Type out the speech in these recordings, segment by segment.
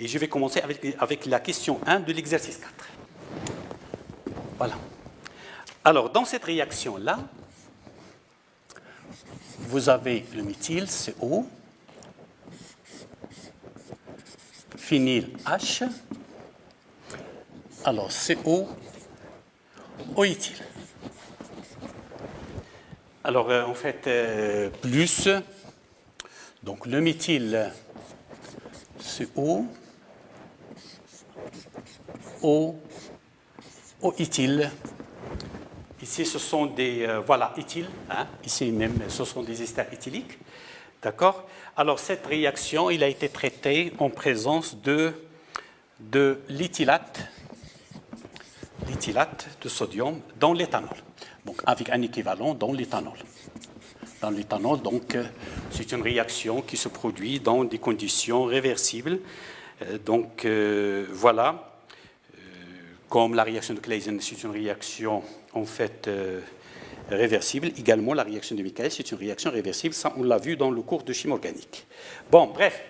Et je vais commencer avec la question 1 de l'exercice 4. Voilà. Alors, dans cette réaction-là, vous avez le méthyle, CO, phényl H, alors CO, OEthyl. Alors, en fait, plus, donc le méthyle, CO, OEthyl. Ici, ce sont des, voilà, éthyl, hein, ici même, ce sont des esters éthyliques, d'accord? Alors, cette réaction, il a été traitée en présence de l'éthylate de sodium dans l'éthanol, donc avec un équivalent dans l'éthanol. Dans l'éthanol, donc, c'est une réaction qui se produit dans des conditions réversibles. Donc, voilà. Comme la réaction de Claisen, c'est une réaction en fait réversible. Également, la réaction de Michaelis, c'est une réaction réversible. Ça, on l'a vu dans le cours de chimie organique. Bon, bref.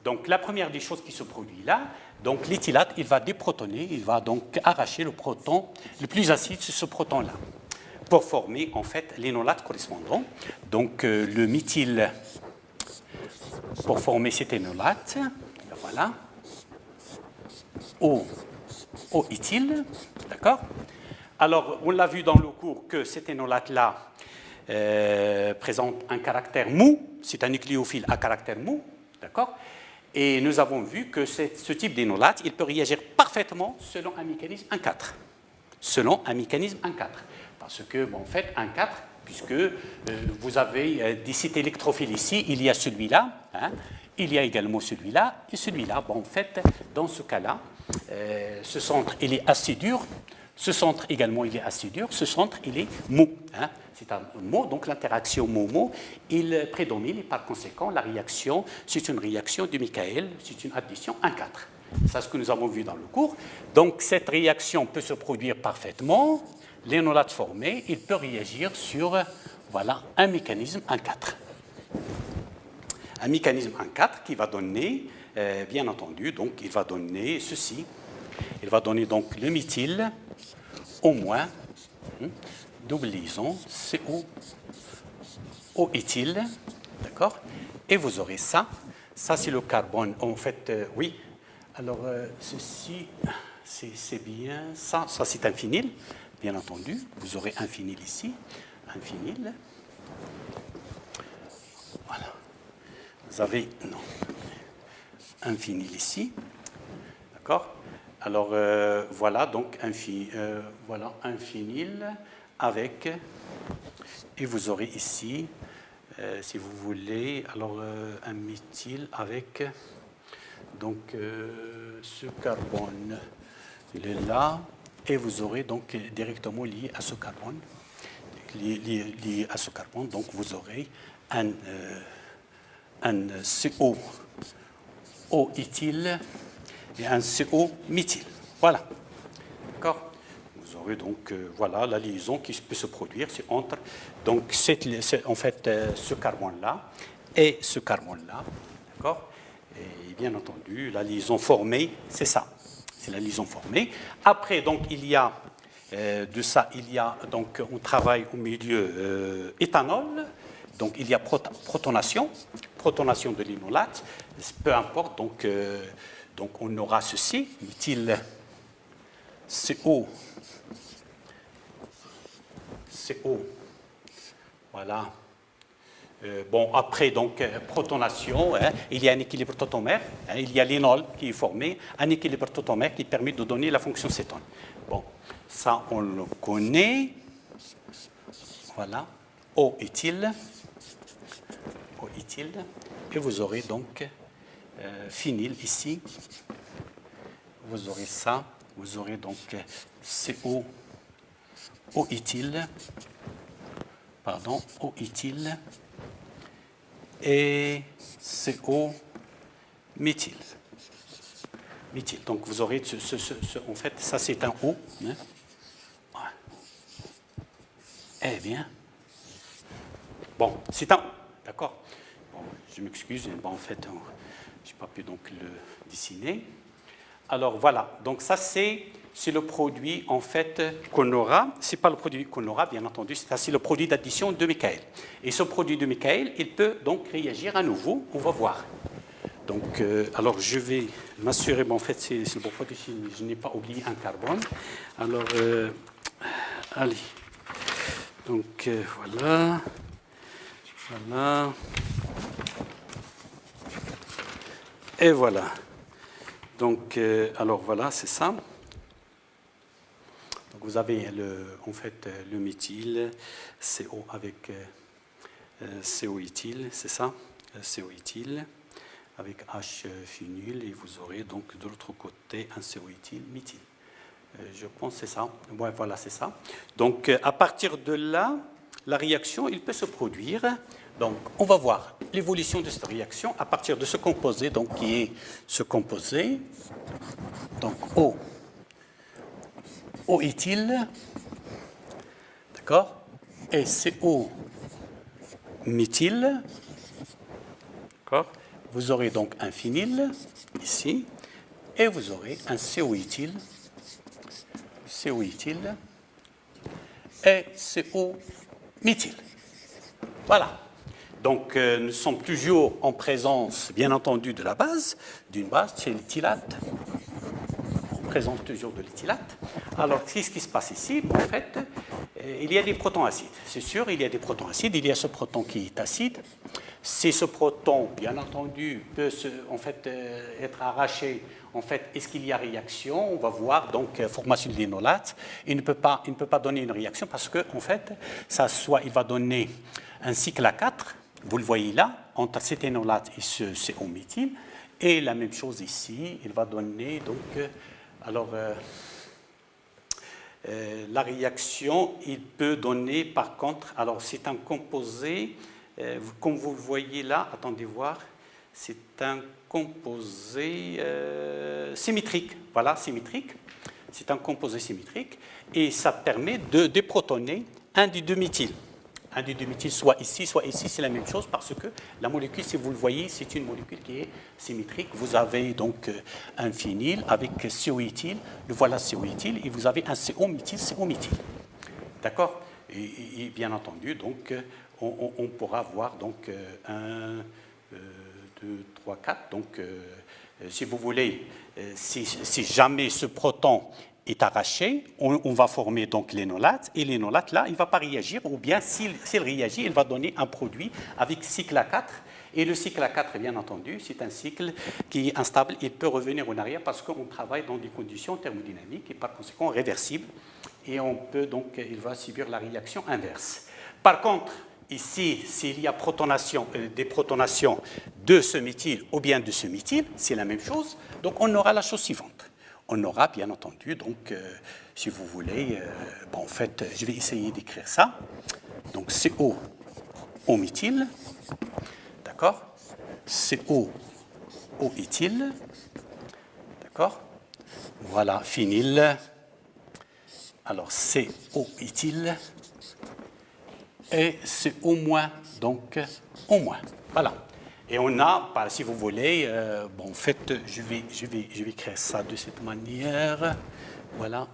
Donc, la première des choses qui se produit là, donc l'éthylate, il va déprotoner, il va donc arracher le proton le plus acide, c'est ce proton-là, pour former en fait l'énolate correspondant. Donc, le méthyle, pour former cet énolate, voilà, OEthyl, d'accord? Alors, on l'a vu dans le cours que cet énolate-là présente un caractère mou, c'est un nucléophile à caractère mou, d'accord? Et nous avons vu que ce type d'énolate, il peut réagir parfaitement selon un mécanisme 1,4. Selon un mécanisme 1,4. Parce que, bon, en fait, 1,4, puisque vous avez des sites électrophiles ici, il y a celui-là, hein, il y a également celui-là et celui-là. Bon, en fait, dans ce cas-là, ce centre, il est assez dur. Ce centre également, il est assez dur. Ce centre, il est mou. Hein. C'est un mot, donc l'interaction mot-mot, il prédomine et par conséquent, la réaction, c'est une réaction de Michaelis, c'est une addition 1,4. C'est ce que nous avons vu dans le cours. Donc, cette réaction peut se produire parfaitement. L'énolate formé, il peut réagir sur, voilà, un mécanisme 1,4. Un mécanisme 1,4 qui va donner, bien entendu, donc il va donner ceci. Il va donner donc le méthyle au moins, double liaison, CO, OEthyl, d'accord? Et vous aurez ça. Ça, c'est le carbone. En fait, oui. Alors, ceci, c'est bien. Ça c'est un phényl, bien entendu. Vous aurez un phényl ici, un phényl. Voilà. Vous avez, non, un phényl ici, d'accord? Alors, voilà, donc, voilà, un phényl avec, et vous aurez ici, si vous voulez, alors, un méthyle avec, donc, ce carbone, il est là, et vous aurez donc directement lié à ce carbone, lié à ce carbone, donc vous aurez un CO OEthyl et un CO méthyle. Voilà. D'accord? Vous aurez donc, voilà, la liaison qui peut se produire, c'est entre, donc, en fait, ce carbone-là et ce carbone-là. D'accord? Et bien entendu, la liaison formée, c'est ça. C'est la liaison formée. Après, donc, il y a, de ça, il y a, donc, on travaille au milieu éthanol. Donc, il y a protonation de l'énolate, peu importe, donc on aura ceci, méthyle CO, voilà. Bon, après, donc, protonation, hein, il y a un équilibre tautomère, hein, il y a l'énol qui est formé, un équilibre tautomère qui permet de donner la fonction cétone. Bon, ça, on le connaît, voilà, OEthyl, et vous aurez donc phényl ici, vous aurez ça, vous aurez donc CO, OEthyl, pardon, OEthyl, et CO, méthyle. Donc vous aurez, en fait, ça c'est un O. Hein. Ouais. Eh bien, bon, c'est un O, d'accord. Bon, je m'excuse, bon, en fait, Je n'ai pas pu donc le dessiner. Alors voilà, donc ça c'est le produit en fait qu'on aura. Ce n'est pas le produit qu'on aura, bien entendu, c'est le produit d'addition de Michael. Et ce produit de Michael, il peut donc réagir à nouveau, on va voir. Donc, alors je vais m'assurer, en fait c'est le bon produit, je n'ai pas oublié un carbone. Alors, allez, donc voilà, voilà, et voilà. Donc, alors voilà, c'est ça. Donc vous avez en fait le méthyle, CO avec CO-éthyle, c'est ça, CO-éthyle avec H-phényl, et vous aurez donc de l'autre côté un CO-éthyle, méthyle. Je pense que c'est ça. Ouais, voilà, c'est ça. Donc à partir de là, la réaction, il peut se produire. Donc on va voir l'évolution de cette réaction à partir de ce composé, donc qui est ce composé, donc O-éthyle, d'accord, et CO-méthyle, d'accord. Vous aurez donc un phényl ici, et vous aurez un CO-éthyle, et CO-méthyle. Voilà. Donc, nous sommes toujours en présence, bien entendu, de la base, d'une base, c'est l'éthylate. On présente toujours de l'éthylate. Alors, qu'est-ce qui se passe ici? En fait, il y a des protons acides. C'est sûr, il y a des protons acides. Il y a ce proton qui est acide. Si ce proton, bien entendu, peut être arraché, en fait, est-ce qu'il y a réaction? On va voir, donc, formation de l'énolate. Il ne peut pas donner une réaction parce que, en fait, il va donner un cycle à 4, vous le voyez là, entre cet énolate et ce CO-méthyle. Et la même chose ici, il va donner, donc, la réaction, il peut donner, par contre, alors c'est un composé, comme vous le voyez là, attendez voir, c'est un composé symétrique, voilà, symétrique, c'est un composé symétrique, et ça permet de déprotoner un des deux méthyles. Un des deux méthyles, soit ici, c'est la même chose, parce que la molécule, si vous le voyez, c'est une molécule qui est symétrique. Vous avez donc un phényl avec CO-éthyle, le voilà CO-éthyle, et vous avez un CO-méthyle, CO-méthyle. D'accord? Et bien entendu, donc, on pourra avoir donc 1, 2, 3, 4. Donc, si vous voulez, si jamais ce proton est arraché, on va former donc l'énolate, et l'énolate là, il ne va pas réagir, ou bien s'il réagit, il va donner un produit avec cycle A4, et le cycle A4, bien entendu, c'est un cycle qui est instable, il peut revenir en arrière parce qu'on travaille dans des conditions thermodynamiques et par conséquent réversibles, et on peut donc, il va subir la réaction inverse. Par contre, ici, s'il y a des protonations de ce méthyle ou bien de ce méthyle, c'est la même chose, donc on aura la chose suivante. On aura, bien entendu, donc, si vous voulez, en fait, je vais essayer d'écrire ça. Donc, CO-méthyle, d'accord? CO-éthyle, d'accord? Voilà, phényl. Alors, CO-éthyle et CO-, donc, O-. Voilà. Et on a, si vous voulez, en fait, je vais écrire ça de cette manière. Voilà.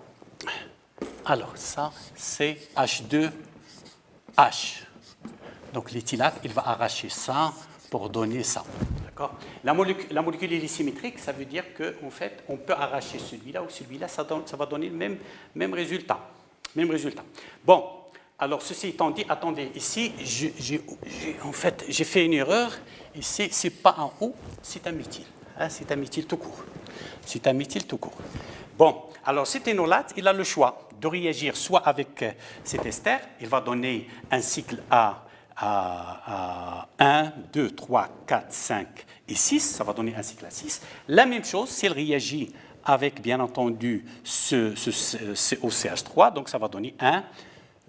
Alors, ça, c'est H2H. Donc, l'éthylate, il va arracher ça pour donner ça. D'accord? La molécule est symétrique, ça veut dire qu'en fait, on peut arracher celui-là ou celui-là, ça va donner le même résultat. Même résultat. Bon. Alors, ceci étant dit, attendez, ici, j'ai fait une erreur. Ici, ce n'est pas un O, c'est un méthyle. Hein, c'est un méthyle tout court. C'est un méthyle tout court. Bon, alors cet énolate, il a le choix de réagir soit avec cet ester, il va donner un cycle à 1, 2, 3, 4, 5 et 6, ça va donner un cycle à 6. La même chose, s'il réagit avec, bien entendu, ce OCH3, donc ça va donner 1,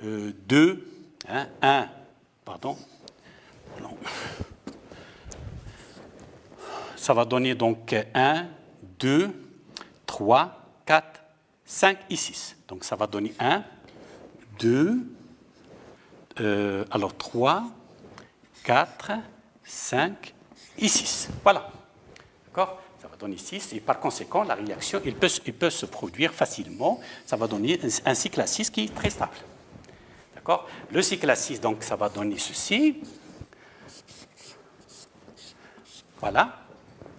2, 1, pardon, non. Ça va donner donc 1, 2, 3, 4, 5 et 6. Donc ça va donner 1, 2, alors 3, 4, 5 et 6. Voilà. D'accord? Ça va donner 6, et par conséquent, la réaction, il peut se produire facilement. Ça va donner un cycle à 6 qui est très stable. D'accord? Le cycle à 6, donc, ça va donner ceci. Voilà,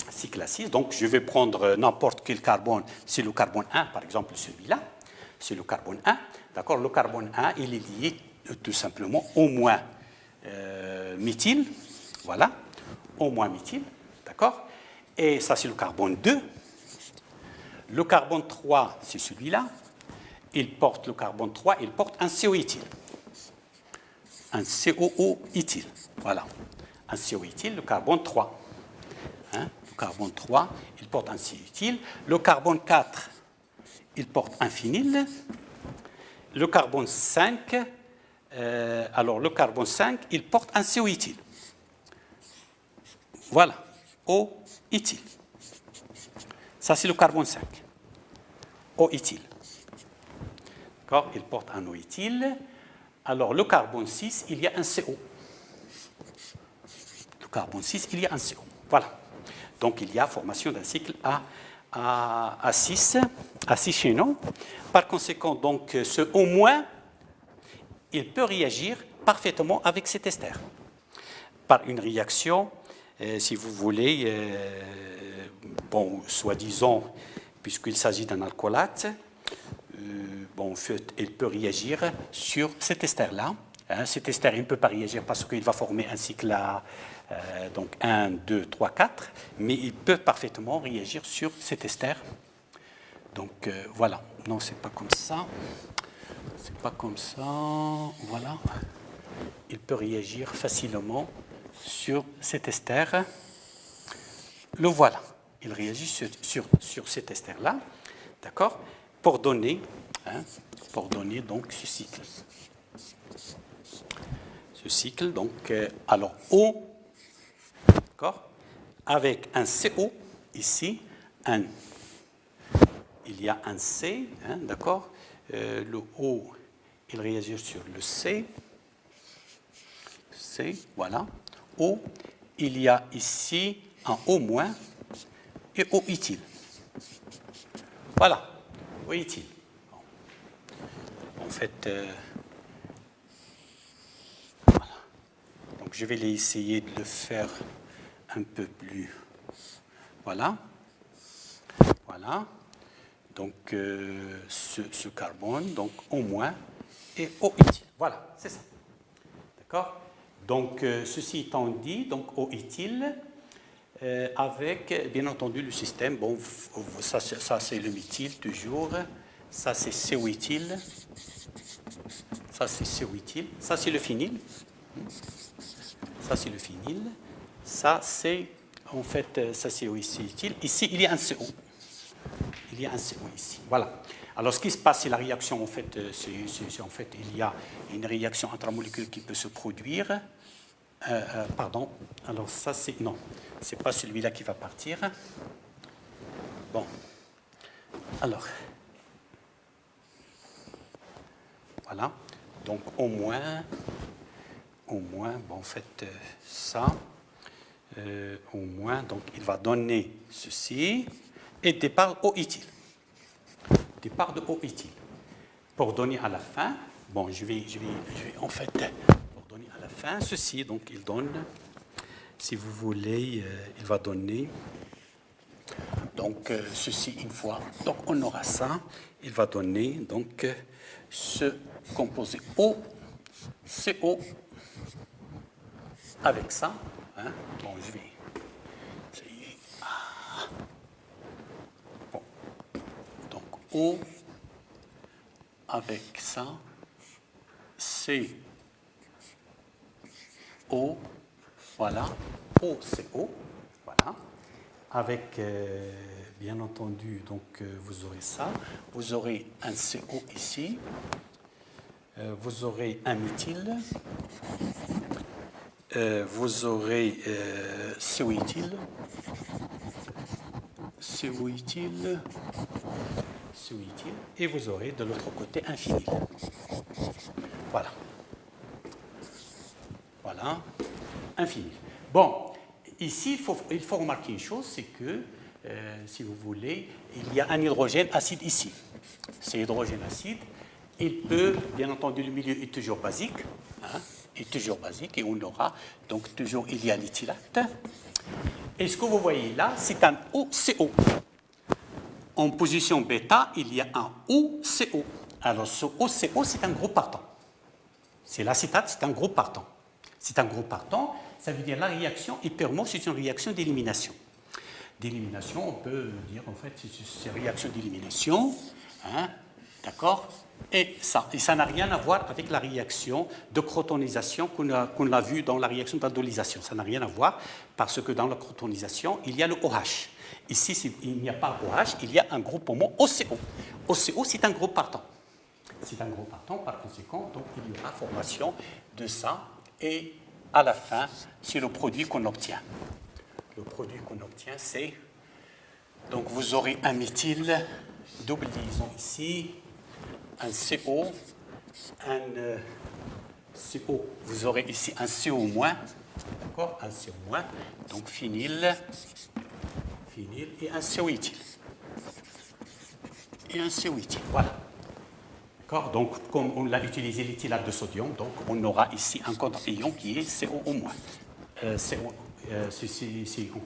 cycle à 6. Donc, je vais prendre n'importe quel carbone. C'est le carbone 1, par exemple, celui-là. C'est le carbone 1. D'accord? Le carbone 1, il est lié tout simplement au moins méthyle. Voilà, au moins méthyle. D'accord? Et ça, c'est le carbone 2. Le carbone 3, c'est celui-là. Il porte le carbone 3, il porte un CO-éthyle. Un COO-éthyle. Voilà. Un CO-éthyle, le carbone 3. Hein? Le carbone 3, il porte un CO-éthyle. Le carbone 4, il porte un phényl. Le carbone 5, alors le carbone 5, il porte un CO-éthyle. Voilà. O-éthyle. Ça, c'est le carbone 5. O-éthyle. D'accord? Il porte un O-éthyle. Alors, le carbone 6, il y a un CO. Le carbone 6, il y a un CO. Voilà. Donc, il y a formation d'un cycle à 6 chaînons. Par conséquent, donc, ce au moins, il peut réagir parfaitement avec cet ester. Par une réaction, si vous voulez, bon, soi-disant, puisqu'il s'agit d'un alcoolate, bon, en fait, il peut réagir sur cet ester-là. Hein, cet ester, il ne peut pas réagir parce qu'il va former un cycle à donc 1, 2, 3, 4, mais il peut parfaitement réagir sur cet ester. Donc, voilà. Non, c'est pas comme ça. C'est pas comme ça. Voilà. Il peut réagir facilement sur cet ester. Le voilà. Il réagit sur cet ester-là. D'accord? Pour donner donc ce cycle. Ce cycle, donc, alors O, d'accord, avec un CO ici, il y a un C, hein, d'accord, le O, il réagit sur le C, voilà, O, il y a ici un O- et O éthyle. Voilà, O éthyle. En fait, voilà. Donc je vais essayer de le faire un peu plus. Voilà. Voilà. Donc ce carbone, donc O- et O éthyle. Voilà, c'est ça. D'accord? Donc ceci étant dit, donc O éthyle, avec bien entendu le système, bon, ça c'est le méthyle toujours, ça c'est CO-éthyle. Ça, c'est CO-éthyle. Ça, c'est le phényl. Ça, c'est le phényl. Ça, c'est, en fait, ça, c'est O-éthyle. Ici, il y a un CO. Il y a un CO ici. Voilà. Alors, ce qui se passe, c'est la réaction, en fait, en fait, il y a une réaction intramoléculaire qui peut se produire. Pardon. Alors, ça, c'est, non, c'est pas celui-là qui va partir. Bon. Alors. Voilà. Donc, au moins, bon, en fait, ça, au moins, donc, il va donner ceci, et départ O-éthyle. Départ de O-éthyle. Pour donner à la fin, bon, je vais, en fait, pour donner à la fin, ceci, donc, il donne, si vous voulez, il va donner, donc, ceci une fois, donc, on aura ça, il va donner, donc, ce composé O, CO, avec ça, hein, bon, je vais essayer. Bon, donc O avec ça, CO, voilà, OCO, voilà, avec, bien entendu, donc vous aurez ça, vous aurez un CO ici, vous aurez un méthyle, vous aurez CO-éthyle, et vous aurez de l'autre côté un phényl. Voilà. Voilà, un phényl. Bon, ici, il faut remarquer une chose, c'est que, si vous voulez, il y a un hydrogène acide ici. C'est hydrogène acide. Il peut, bien entendu, le milieu est toujours basique. Hein, est toujours basique, et on aura, donc toujours, il y a l'éthylate. Et ce que vous voyez là, c'est un OCO. En position bêta, il y a un OCO. Alors, ce OCO, c'est un groupe partant. C'est l'acétate, c'est un groupe partant. C'est un groupe partant, ça veut dire la réaction hypermo, c'est une réaction d'élimination. D'élimination, on peut dire, en fait, c'est une réaction d'élimination. Hein, d'accord? Et ça n'a rien à voir avec la réaction de crotonisation qu'on a vue dans la réaction d'aldolisation. Ça n'a rien à voir parce que dans la crotonisation, il y a le OH. Ici, il n'y a pas OH, il y a un groupe homo OCO. OCO, c'est un groupe partant. C'est un groupe partant, par conséquent, donc il y aura formation de ça. Et à la fin, c'est le produit qu'on obtient. Le produit qu'on obtient, c'est... Donc vous aurez un méthyle, double liaison ici, un CO, un CO, vous aurez ici un CO-, d'accord, un CO-, donc phényl, et un CO-éthyle. Et un CO-éthyle, voilà. D'accord, donc comme on a utilisé l'éthylate de sodium, donc on aura ici un contre-ion qui est CO-. En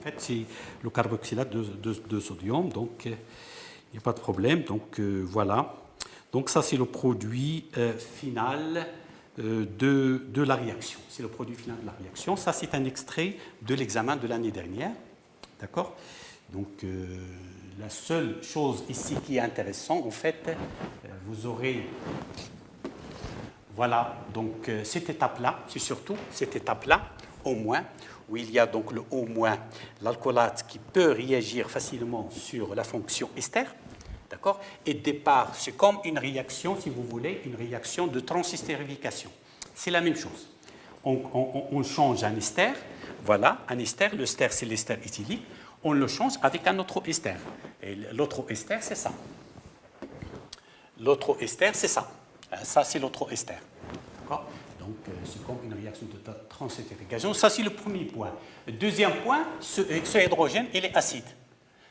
fait, c'est le carboxylate de sodium, donc il n'y a pas de problème, donc voilà. Donc ça, c'est le produit final de la réaction. C'est le produit final de la réaction. Ça, c'est un extrait de l'examen de l'année dernière. D'accord? Donc, la seule chose ici qui est intéressante, en fait, vous aurez... Voilà, donc cette étape-là, c'est surtout cette étape-là, au moins, où il y a donc le O-, l'alcoolate qui peut réagir facilement sur la fonction ester. D'accord? Et départ, c'est comme une réaction, si vous voulez, une réaction de transestérification. C'est la même chose. On change un ester, voilà, un ester, le ester c'est l'ester éthylique, on le change avec un autre ester. Et l'autre ester, c'est ça. L'autre ester, c'est ça. Ça, c'est l'autre ester. D'accord? Donc, c'est comme une réaction de transestérification. Ça, c'est le premier point. Le deuxième point, ce hydrogène, il est acide.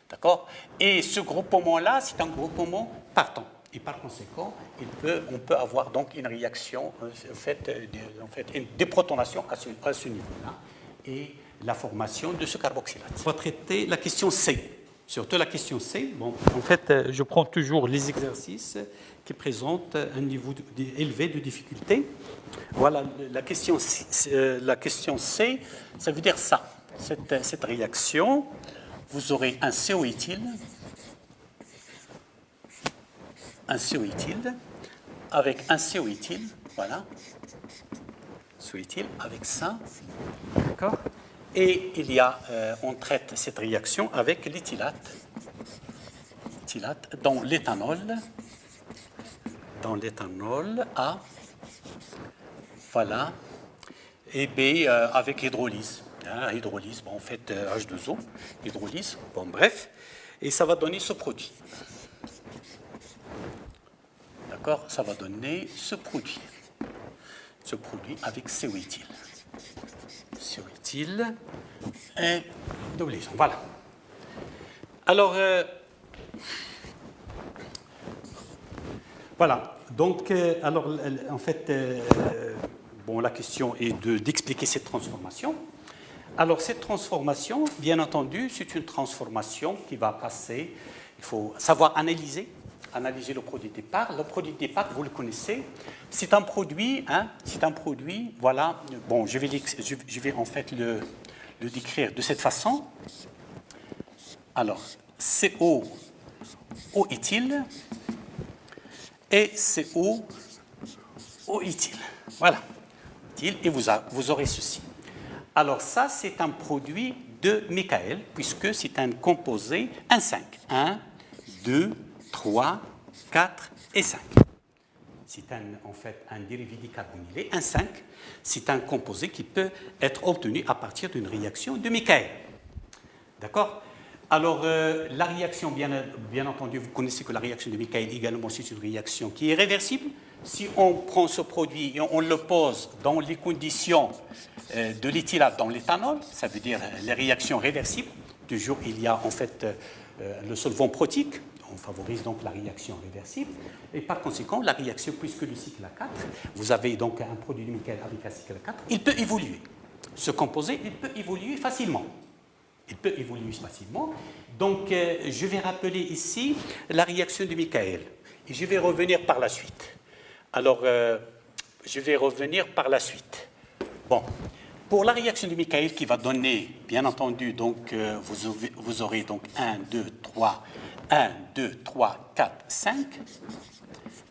D'accord? Et ce groupement-là, c'est un groupement partant. Et par conséquent, on peut avoir donc une réaction, en fait une déprotonation à ce niveau-là, et la formation de ce carboxylate. On va traiter la question C. Surtout la question C. Bon, en fait, je prends toujours les exercices qui présentent un niveau élevé de difficulté. Voilà, la question C, ça veut dire ça. Cette réaction, vous aurez un CO-éthyle, avec un CO-éthyle, voilà, CO-éthyle avec ça, d'accord. Et il y a, on traite cette réaction avec l'éthylate, dans l'éthanol A, voilà, et B avec hydrolyse. Hydrolyse, bon, en fait, H2O, hydrolyse, bon, bref, et ça va donner ce produit. D'accord? Ça va donner ce produit avec CO-éthyle. CO-éthyle et double liaison, voilà. Alors, voilà, donc, alors, en fait, bon, la question est d'expliquer cette transformation. Alors, cette transformation, bien entendu, c'est une transformation qui va passer, il faut savoir analyser le produit de départ. Le produit de départ, vous le connaissez, c'est un produit, voilà, bon, je vais en fait le décrire de cette façon. Alors, CO, O-éthyle et CO, O-éthyle. Voilà, et vous aurez ceci. Alors ça, c'est un produit de Michael, puisque c'est un composé 1,5. 1, 2, 3, 4 et 5. C'est en fait un dérivé décarbonylé. 1,5, c'est un composé qui peut être obtenu à partir d'une réaction de Michael. D'accord? Alors, la réaction, bien entendu, vous connaissez que la réaction de Michael également, c'est une réaction qui est réversible. si on prend ce produit et on le pose dans les conditions de l'éthylate dans l'éthanol, ça veut dire les réactions réversibles, toujours il y a en fait le solvant protique, on favorise donc la réaction réversible, et par conséquent, la réaction, puisque le cycle a 4, vous avez donc un produit de nickel avec un cycle à 4, il peut évoluer. Ce composé, il peut évoluer facilement. Il peut évoluer facilement. Donc, je vais rappeler ici la réaction de Michael. Et je vais revenir par la suite. Alors, je vais revenir par la suite. Bon, pour la réaction de Michael qui va donner, bien entendu, donc, vous aurez donc 1, 2, 3, 4, 5.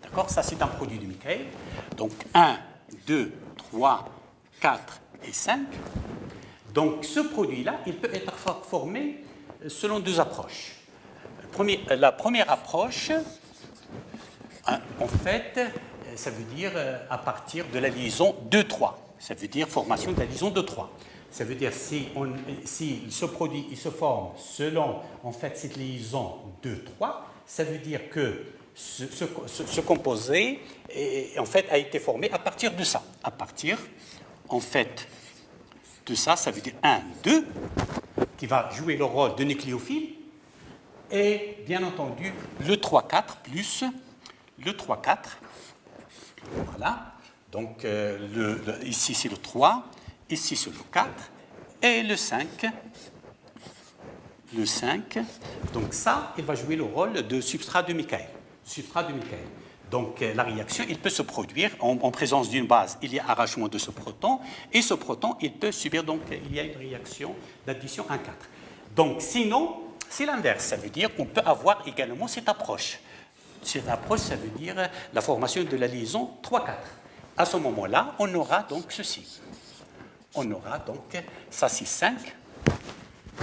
D'accord? Ça, c'est un produit de Michael. Donc, 1, 2, 3, 4 et 5. Donc, ce produit-là, il peut être formé selon deux approches. La première approche, en fait, ça veut dire à partir de la liaison 2,3. Ça veut dire formation de la liaison 2,3. Ça veut dire si ce produit il se forme selon en fait cette liaison 2,3, ça veut dire que ce composé en fait a été formé à partir de ça. À partir en fait de ça, ça veut dire 1, 2, qui va jouer le rôle de nucléophile, et bien entendu le 3, 4 plus le 3, 4. Voilà. Donc ici c'est le 3, ici c'est le 4, et le 5. Le 5. Donc ça, il va jouer le rôle de substrat de Michael. Substrat de Michael. Donc la réaction, il peut se produire en présence d'une base. Il y a arrachement de ce proton, et ce proton, il peut subir, donc il y a une réaction d'addition 1,4. Donc sinon, c'est l'inverse. Ça veut dire qu'on peut avoir également cette approche. Cette approche, ça veut dire la formation de la liaison 3,4. À ce moment-là, on aura donc ceci. On aura donc, ça c'est 5,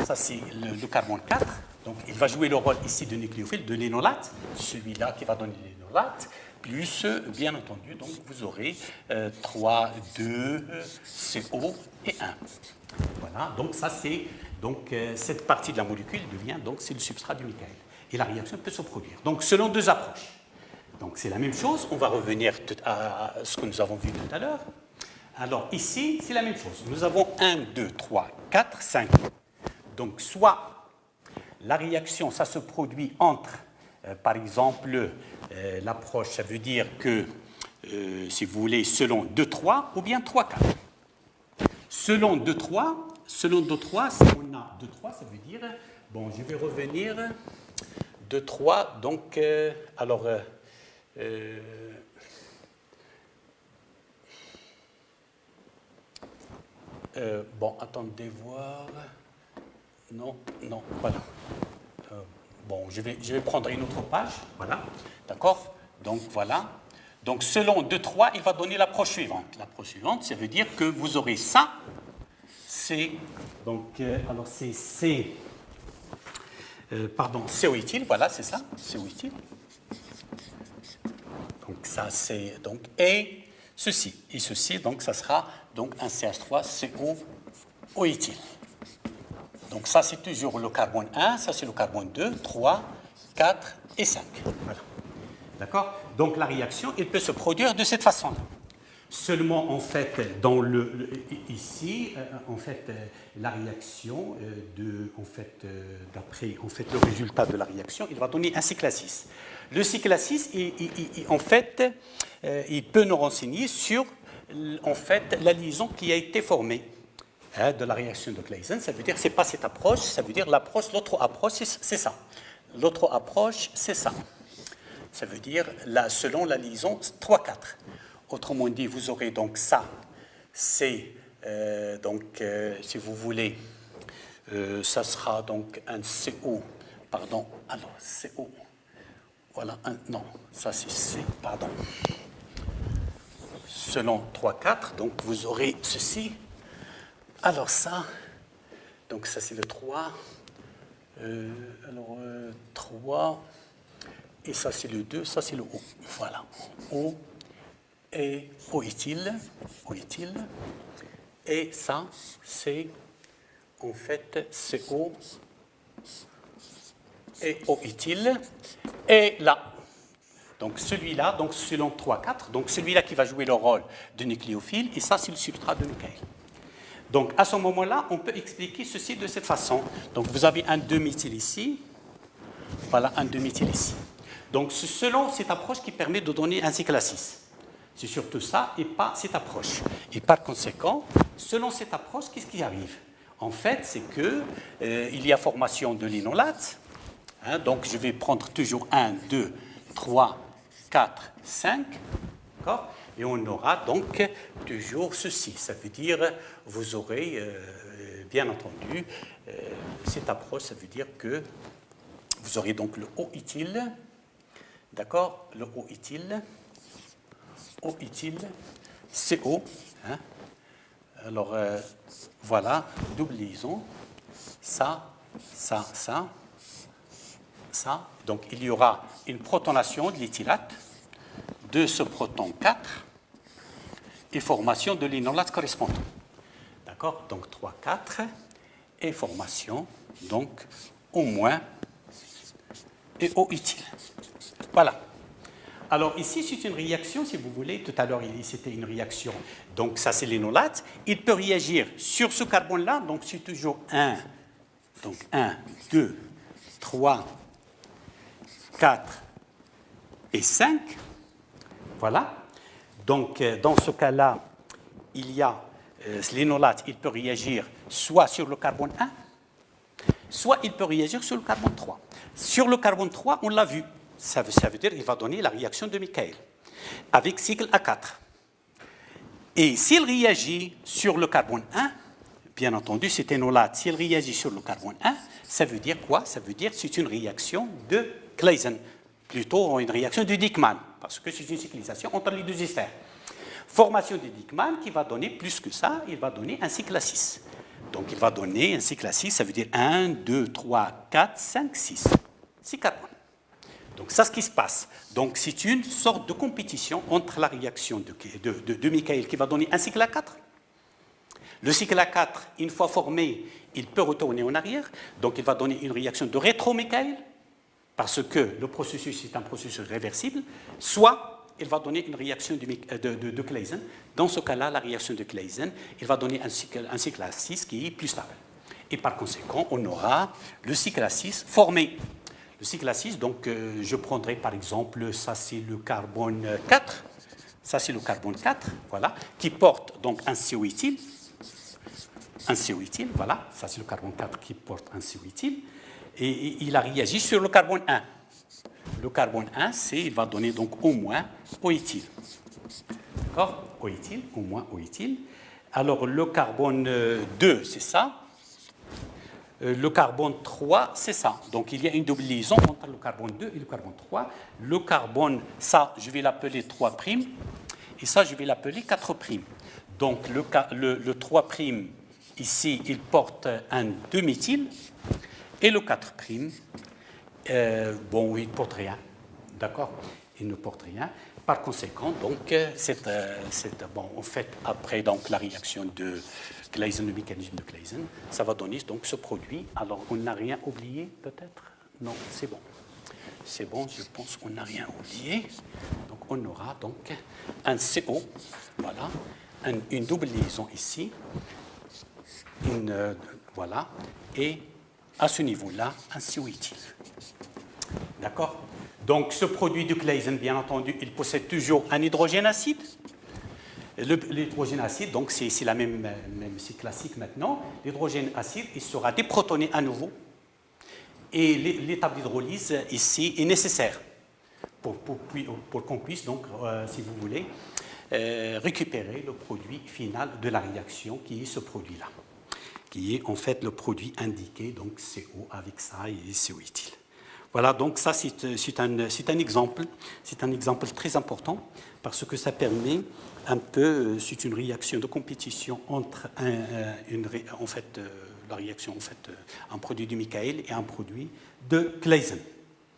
ça c'est le carbone 4. Donc il va jouer le rôle ici de nucléophile, de l'énolate, celui-là qui va donner l'énolate, plus, bien entendu, donc vous aurez 3, 2, CO et 1. Voilà, donc ça c'est, donc cette partie de la molécule devient, donc c'est le substrat du Michael. Et la réaction peut se produire. Donc selon deux approches. Donc c'est la même chose, on va revenir à ce que nous avons vu tout à l'heure. Alors ici, c'est la même chose. Nous avons 1, 2, 3, 4, 5. Donc soit la réaction, ça se produit entre, par exemple, l'approche, ça veut dire que, si vous voulez, selon 2, 3 ou bien 3, 4. Selon 2, 3, si on a 2, 3, ça veut dire, bon, je vais revenir, 2, 3, donc, alors, bon, attendez voir. Non, voilà. Bon, je vais prendre une autre page. Voilà. D'accord? Donc, voilà. Donc, selon 2, 3, il va donner l'approche suivante. L'approche suivante, ça veut dire que vous aurez ça. C'est, donc, alors c'est C. Pardon, CO-éthyle, voilà, c'est ça, CO-éthyle. Donc, ça, c'est, donc, et ceci. Et ceci, donc, ça sera, donc, un CH3CO-éthyle. Donc, ça, c'est toujours le carbone 1, ça, c'est le carbone 2, 3, 4 et 5. Voilà. D'accord? Donc, la réaction, elle peut se produire de cette façon-là. Seulement, en fait, ici, en fait, la réaction, d'après en fait, le résultat de la réaction, il va donner un cycle à 6. Le cycle à 6, en fait, il peut nous renseigner sur, en fait, la liaison qui a été formée de la réaction de Claisen. Ça veut dire que ce n'est pas cette approche, ça veut dire l'autre approche, c'est ça. L'autre approche, c'est ça. Ça veut dire, selon la liaison 3-4. Autrement dit, vous aurez donc ça, c'est, si vous voulez, ça sera donc un CO, pardon, alors CO, voilà, non, ça c'est C, pardon. Selon 3-4, donc vous aurez ceci. Alors ça, donc ça c'est le 3, 3, et ça c'est le 2, ça c'est le O, voilà, O. Et O-éthyle, et ça, c'est en fait CO et O-éthyle. Et là, Donc celui-là, donc selon 3, 4, donc celui-là qui va jouer le rôle de nucléophile, et ça c'est le substrat de Michael. Donc à ce moment-là, on peut expliquer ceci de cette façon. Donc vous avez un 2-méthyl ici, voilà un 2-méthyl ici. Donc c'est selon cette approche qui permet de donner un cycle à 6. C'est surtout ça et pas cette approche. Et par conséquent, selon cette approche, qu'est-ce qui arrive? En fait, c'est qu'il y a formation de l'inolate. Hein, donc je vais prendre toujours 1, 2, 3, 4, 5. D'accord? Et on aura donc toujours ceci. Ça veut dire, vous aurez, bien entendu, cette approche, ça veut dire que vous aurez donc le O-éthyle, d'accord? Le O-éthyle, CO. Hein? Alors, voilà, double liaison, ça. Donc, il y aura une protonation de l'éthylate de ce proton 4 et formation de l'inolate correspondant. D'accord? Donc 3, 4 et formation, donc au moins et au utile. Voilà. Alors ici, c'est une réaction, si vous voulez. Tout à l'heure, c'était une réaction. Donc ça, c'est l'inolate. Il peut réagir sur ce carbone-là. Donc c'est toujours 1. Donc 1, 2, 3, 4 et 5. Voilà. Donc, dans ce cas-là, il y a l'inolate, il peut réagir soit sur le carbone 1, soit il peut réagir sur le carbone 3. Sur le carbone 3, on l'a vu. Ça veut dire qu'il va donner la réaction de Michael avec cycle A4. Et s'il réagit sur le carbone 1, bien entendu, c'est inolate. S'il réagit sur le carbone 1, ça veut dire quoi? Ça veut dire que c'est une réaction de Claisen, plutôt une réaction de Dieckmann, parce que c'est une cyclisation entre les deux esters. Formation de Dieckmann qui va donner plus que ça, il va donner un cycle à 6. Donc il va donner un cycle à 6, ça veut dire 1, 2, 3, 4, 5, 6. 6 carbones. Donc ça, ce qui se passe. Donc c'est une sorte de compétition entre la réaction de Michael qui va donner un cycle à 4. Le cycle à 4, une fois formé, il peut retourner en arrière. Donc il va donner une réaction de rétro-Michael, parce que le processus est un processus réversible, soit il va donner une réaction de Claisen. Dans ce cas-là, la réaction de Claisen, il va donner un cycle à 6 qui est plus stable. Et par conséquent, on aura le cycle à 6 formé. Le cycle à 6, donc je prendrai par exemple, ça c'est le carbone 4, ça c'est le carbone 4, voilà, qui porte donc un CO-éthyle, voilà, ça c'est le carbone 4 qui porte un CO-éthyle, et il a réagi sur le carbone 1. Le carbone 1, il va donner donc au moins O-éthyle. D'accord? O-éthyle, au moins O-éthyle. Alors le carbone 2, c'est ça. Le carbone 3, c'est ça. Donc il y a une double liaison entre le carbone 2 et le carbone 3. Le carbone, ça, je vais l'appeler 3', et ça, je vais l'appeler 4'. Donc le 3', ici, il porte un 2-méthyle, et le 4', bon, il ne porte rien. D'accord? Il ne porte rien. Par conséquent, donc, bon, en fait, après donc, la réaction de Claisen, le mécanisme de Claisen, ça va donner donc ce produit. Alors, on n'a rien oublié, peut-être? Non, c'est bon. C'est bon, je pense qu'on n'a rien oublié. Donc, on aura donc un CO, voilà, une double liaison ici, voilà, et à ce niveau-là, un CO-éthyle. D'accord? Donc, ce produit de Claisen, bien entendu, il possède toujours un hydrogène acide. L'hydrogène acide, donc c'est la même c'est classique maintenant. L'hydrogène acide, il sera déprotoné à nouveau. Et l'étape d'hydrolyse ici est nécessaire pour qu'on puisse, donc, si vous voulez, récupérer le produit final de la réaction qui est ce produit-là, qui est en fait le produit indiqué, donc CO avec ça et CO-éthyle. Voilà, donc ça c'est un exemple très important parce que ça permet un peu, c'est une réaction de compétition entre la réaction en fait un produit de Michael et un produit de Claisen.